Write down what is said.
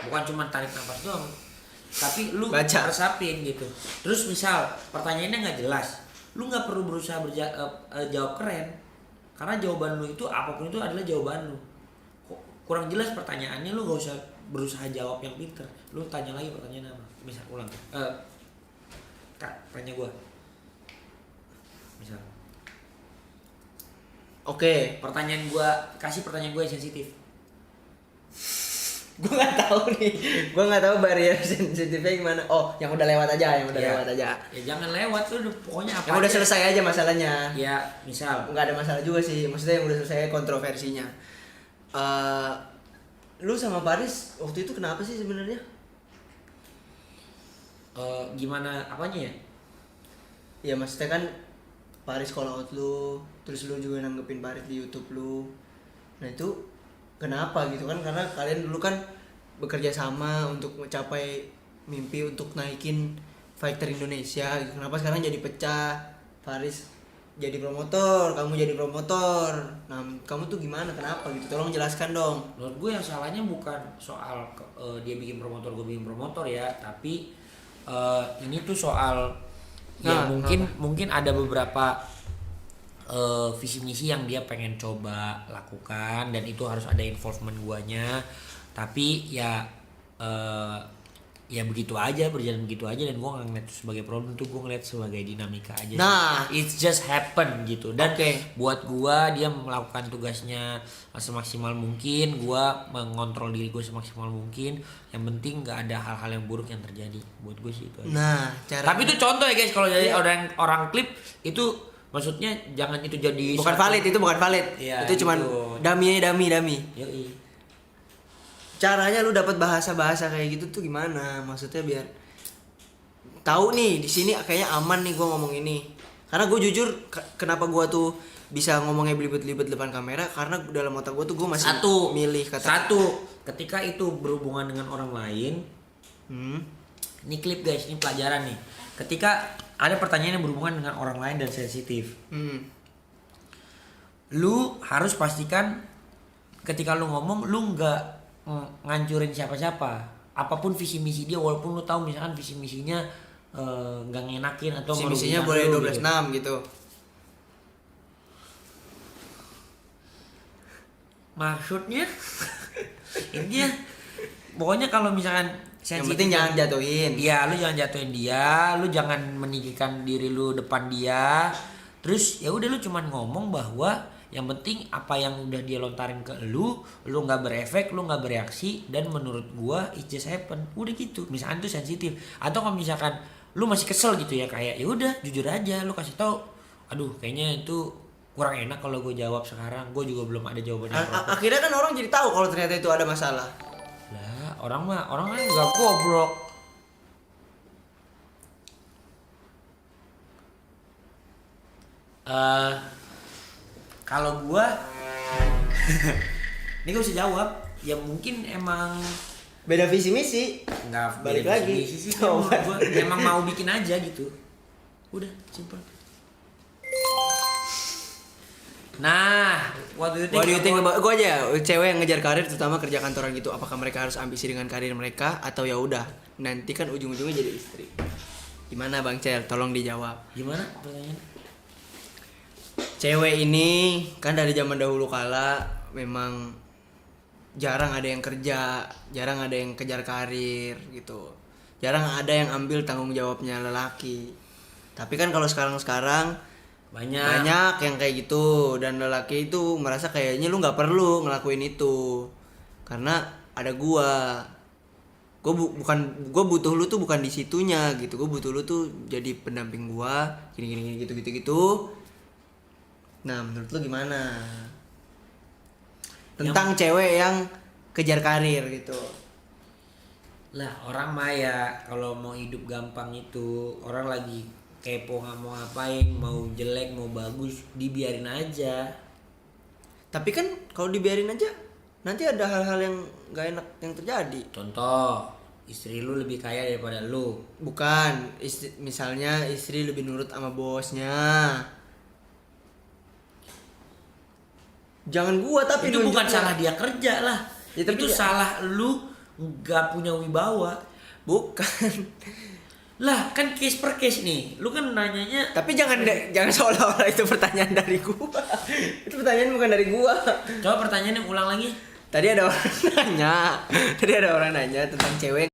bukan cuma tarik nafas doang, tapi lu Baca. resapin gitu. Terus misal pertanyaannya nggak jelas, lu nggak perlu berusaha jawab keren, karena jawaban lu itu apapun itu adalah jawaban lu. Kok kurang jelas pertanyaannya, lu gak usah berusaha jawab yang pinter, lu tanya lagi pertanyaan apa, misal ulang, kak tanya gua, misal Oke. kasih pertanyaan gua yang sensitif. Gue nggak tahu nih, gue nggak tahu barrier sensitifnya gimana. Oh, yang udah lewat aja, yang udah Ya, lewat aja. ya jangan lewat tuh, pokoknya apa Yang udah aja. selesai aja masalahnya. Ya misal Nggak ada masalah juga sih, maksudnya yang udah selesai kontroversinya. Lu sama Paris waktu itu kenapa sih sebenarnya? gimana apanya ya? Ya maksudnya kan Paris call out lu, terus lu juga nanggepin Paris di YouTube lu. Nah itu kenapa gitu kan? Karena kalian dulu kan bekerja sama untuk mencapai mimpi untuk naikin fighter Indonesia gitu. Kenapa sekarang jadi pecah? Paris jadi promotor, kamu jadi promotor. Nah, kamu tuh gimana? Kenapa gitu? Tolong jelaskan dong. Menurut gue yang salahnya bukan soal dia bikin promotor, gue bikin promotor ya, tapi ini tuh soal ya mungkin ada beberapa visi misi yang dia pengen coba lakukan, dan itu harus ada involvement guanya, tapi ya begitu aja, berjalan begitu aja, dan gue nggak ngeliat itu sebagai problem, tuh gue ngeliat sebagai dinamika aja. Nah, it's just happen gitu. Dan buat gue, dia melakukan tugasnya semaksimal mungkin, gue mengontrol diri gue semaksimal mungkin, yang penting nggak ada hal-hal yang buruk yang terjadi. Buat gue sih itu aja. Nah, Tapi itu contoh ya guys, kalau dari orang klip itu maksudnya jangan itu jadi bukan valid, itu bukan valid. Ya, itu cuman gitu. dummy. Yoi. Caranya lu dapat bahasa-bahasa kayak gitu tuh gimana? Maksudnya biar tahu nih di sini kayaknya aman nih gua ngomong ini. Karena gue jujur kenapa gua tuh bisa ngomongnya belibet-libet depan kamera, karena dalam otak gua tuh gua masih milih kata. Ketika itu berhubungan dengan orang lain. Ini klip guys, ini pelajaran nih. Ketika ada pertanyaan yang berhubungan dengan orang lain dan sensitif, lu harus pastikan ketika lu ngomong, lu nggak ngancurin siapa-siapa, apapun visi misi dia, walaupun lu tahu misalkan visi misinya nggak ngenakin atau Visi misinya boleh 12/6 gitu. Maksudnya intinya pokoknya kalau misalkan yang penting jangan jatuhin. Iya, lu jangan jatuhin dia, lu jangan meninggikan diri lu depan dia. Terus ya udah, lu cuman ngomong bahwa yang penting apa yang udah dia lontarin ke lu nggak berefek, lu nggak bereaksi, dan menurut gua it just happen. Udah gitu. Misalkan itu sensitif, atau kalau misalkan lu masih kesel gitu ya, kayak ya udah jujur aja, lu kasih tahu, aduh kayaknya itu kurang enak kalau gue jawab sekarang, gue juga belum ada jawabannya. Akhirnya kan orang jadi tahu kalau ternyata itu ada masalah. Lah, orang kan nggak goblok. Kalau gua ini gua bisa jawab, ya mungkin emang Beda visi misi. nggak Balik beda lagi. visi sih, gua emang mau bikin aja gitu. Udah, simple. Nah, what do you think about gue aja cewek yang ngejar karir, terutama kerja kantoran gitu, apakah mereka harus ambisi dengan karir mereka atau ya udah nanti kan ujung-ujungnya jadi istri? Gimana Bang Cer? Tolong dijawab. Gimana pertanyaan? Cewek ini kan dari zaman dahulu kala memang jarang ada yang kerja, jarang ada yang kejar karir gitu. Jarang ada yang ambil tanggung jawabnya lelaki. Tapi kan kalau sekarang banyak yang kayak gitu, dan lelaki itu merasa kayaknya lu nggak perlu ngelakuin itu karena ada gua butuh lu tuh bukan di situnya gitu, gua butuh lu tuh jadi pendamping gua gini gitu. Nah menurut lu gimana tentang cewek yang kejar karir gitu? Lah, orang mah ya kalau mau hidup gampang itu, orang lagi kepo nggak mau ngapain, mau jelek mau bagus dibiarin aja. Tapi kan kalau dibiarin aja nanti ada hal-hal yang nggak enak yang terjadi. Contoh, istri lu lebih kaya daripada lu. Bukan, misalnya istri lebih nurut sama bosnya. Jangan gua tapi itu bukan salah dia kerja lah. Ya, tapi itu salah lu nggak punya wibawa. Bukan. Lah kan case per case nih. Lu kan nanyanya. Tapi jangan seolah-olah itu pertanyaan dari gua. Itu pertanyaan bukan dari gua. Coba pertanyaannya ulang lagi. Tadi ada orang nanya tentang cewek